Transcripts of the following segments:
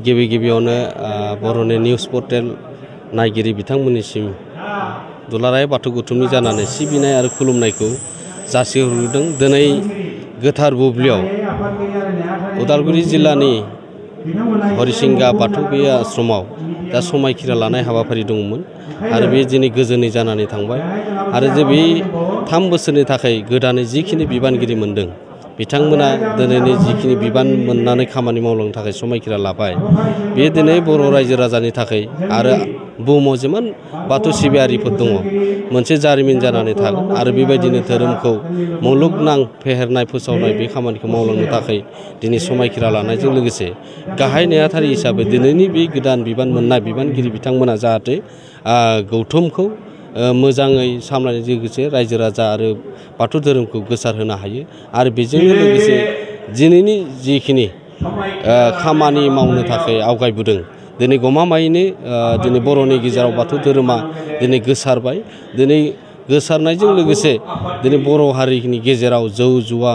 गिबि गिबियावनो बर'नि निउस पर्टेल नायगिरि बिथांमोननिसिम दुलाराय बाथौ गौथुमनि जानानै सिबिनाय आरो खुलुमनायखौ जासिहरदों। दिनै गोथार बुब्लियाव उदालगुरि जिल्लानि हरिसिंगा बाथौ बे आश्रमाव दा समायखिरा लानाय हाबाफारि दंमोन आरो बे दिनै गोजोनै जानानै थांबाय आरो जे बे 3 बोसोरनि थाखाय गोदानै जिखिनि बिबानगिरि मोनदों बिथांमोना दिनैनि जिखिनि बिबान मोननानै खामानि मावलांनो थाखाय समायखिरा लाबाय बे दिनै बर' रायजो राजानि थाखाय आरो बुहुमाव जिमान बाथौ सिबियारिफोर दङ मोनसे जारिमिन जानानै थागोन आरो बेबायदिनो धोरोमखौ मुलुगनां फेहेरनाय फोसावनाय बे खामानिखौ मावलांनो थाखाय दिनै समायखिरा लानायजों लोगोसे गाहाय नेहाथारि हिसाबै दिनैनि बे गोदान बिबान मोननाय बिबानगिरि बिथांमोना जाहाथे गौथुमखौ मोजाङै सामलायनायजों लोगोसे रायजो राजा आरो बाथौ धोरोमखौ गोसारहोनो हायो आरो बेजोंनो लोगोसे दिनैनि जिखिनि खामानि मावनो थाखाय आवगायबोदों दिनै गमामायैनो दिनै बर'नि गेजेराव बाथौ धोरोमा दिनै गोसारबाय दिनै गोसारनायजों लोगोसे दिनै बर' हारिनि गेजेराव जौ जुवा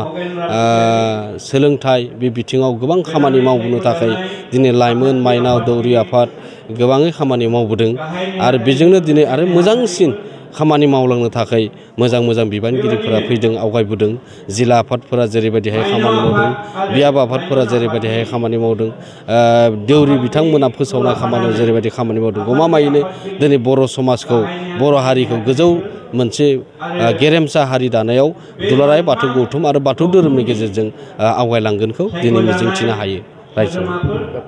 सोलोंथाइ बे बिथिङाव गोबां खामानि मावबोनो थाखाय दिनै लाइमोन माइनाव दौरि आफाद गोबाङै खामानि मावबोदों आरो बेजोंनो दिनै आरो मोजांसिन खामानि मावलांनो थाखाय मोजां बिबानगिरिफोरा फैदों आवगायबोदों जिल्ला आफादफोरा जेरैबायदिहाय खामानि मावदों बियाब आफादफोरा जेरैबायदिहाय खामानि मावदों देउरि बिथांमोना फोसावनाय खामानियाव जेरैबायदि खामानि मावदों गमामायैनो दिनै बर' समाजखौ बर' हारिखौ गोजौ मोनसे गेरेमसा हारि दानायाव दुलाराय बाथौ गौथुम आरो बाथौ धोरोमनि गेजेरजों आवगायलांगोनखौ दिनै मिजिंथिनो हायो रायजो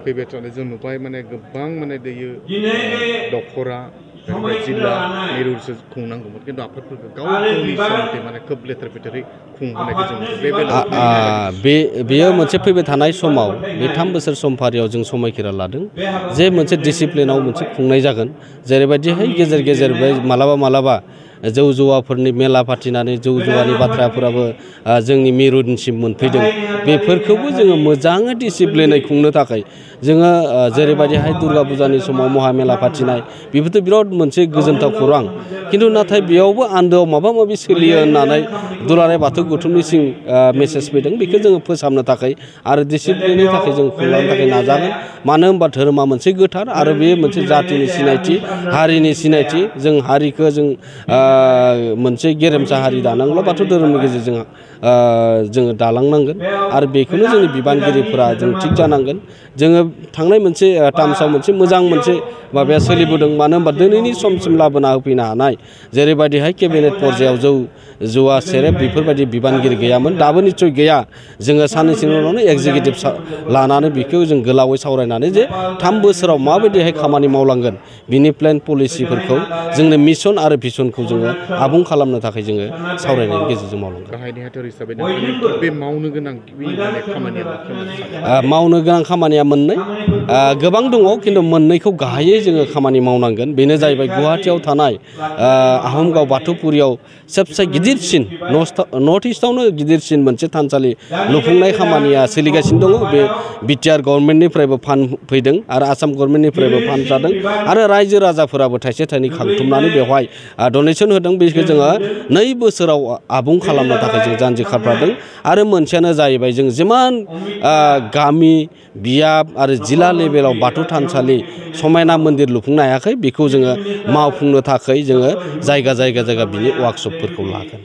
फैबाय थानाय जों नुबाय माने गोबां माने दायो दखरा जिल्ला मिरुसो खुंनांगौमोन किन्तु आफादफोरखौ गावनि सोमोन्दै माने खोब लेथेर फेथेरै खुंबोनायखौ जों बेयो मोनसे फैबाय थानाय समाव बे 3 बोसोर समफारियाव जों समायखिरा लादों जे मोनसे डिसिप्लिनाव मोनसे खुंनाय जागोन जेरैबायदिहाय गेजेर मालाबा जौ जुवाफोरनि मेला फाथिनानै जौ जुवानि बाथ्राफोराबो जोंनि मिरुनिसिम मोनफैदों बेफोरखौबो जोङो मोजाङै डिसिप्लिनै खुंनो थाखाय जोङो जेरैबायदिहाय दुर्गा फुजानि समाव महामेला फाथिनाय बेफोरथ' बिराद मोनसे गोजोनथाव खौरां किन्तु नाथाय बेयावबो आन्दोआव माबा माबि सोलियो होननानै दुलाराय बाथौ गौथुमनिसिम मेसेज फैदों बेखौ जोङो फोसाबनो थाखाय आरो डिसिप्लिननि थाखाय जों खुंलांनो थाखाय नाजागोन मानो होनबा धोरोमा मोनसे गोथार आरो बे मोनसे जातिनि सिनायथि हारिनि सिनायथि जों हारिखौ जों मोनसे गेरेमसा हारि दानांगौब्ला बाथौ धोरोमनि गेजेरजों जोङो दालांनांगोन आरो बेखौनो जोंनि बिबानगिरिफोरा जों थिग जानांगोन जोङो थांनाय मोनसे टार्मसआव मोनसे मोजां मोनसे माबाया सोलिबोदों मानो होनबा दिनैनि समसिम लाबोना होफैनो हानाय जेरैबायदिहाय केबिनेट पर्यायाव जौ जुवा सेरेब बेफोरबायदि बिबानगिरि गैयामोन दाबो निस्सय गैया जोङो साननैसोनि उनावनो एक्जिकिउटिभ लानानै बेखौ जों गोलावै सावरायनानै जे 3 बोसोराव माबायदिहाय खामानि मावलांगोन बिनि प्लेन पलिसिफोरखौ जोंनो मिशन आरो भिजनखौ जोङो आबुं खालामनो थाखाय जोङो सावरायनायनि गेजेरजों मावलांगोन मावनो गोनां खामानिया मोननै गोबां दङ किन्तु मोननैखौ गाहायै जोङो खामानि मावनांगोन बेनो जाहैबाय गुवाहाटियाव थानाय आहमगाव बाथौपुरियाव सबसे गिदिरसिन नर्थ इस्टआवनो गिदिरसिन मोनसे थानसालि लुफुंनाय खामानिया सोलिगासिनो दङ बे बिटिआर गभर्नमेन्टनिफ्रायबो फान्ड फैदों आरो आसाम गभर्नमेन्टनिफ्रायबो फान्ड जादों आरो रायजो राजाफोराबो थाइसे थाइनै खांथुमनानै बेवहाय डनेसन होदों बेखौ जोङो 2 बोसोराव आबुं खालामनो थाखाय जों जानजि खाफ्रादों आरो मोनसेयानो जाहैबाय जों जिमान गामि बियाब आरो जिल्ला लेभेलाव बाथौ थानसालि समायना मन्दिर लुफुंनो हायाखै बेखौ जोङो मावफुंनो थाखाय जोङो जायगा बिनि वार्कशपफोरखौ लागोन।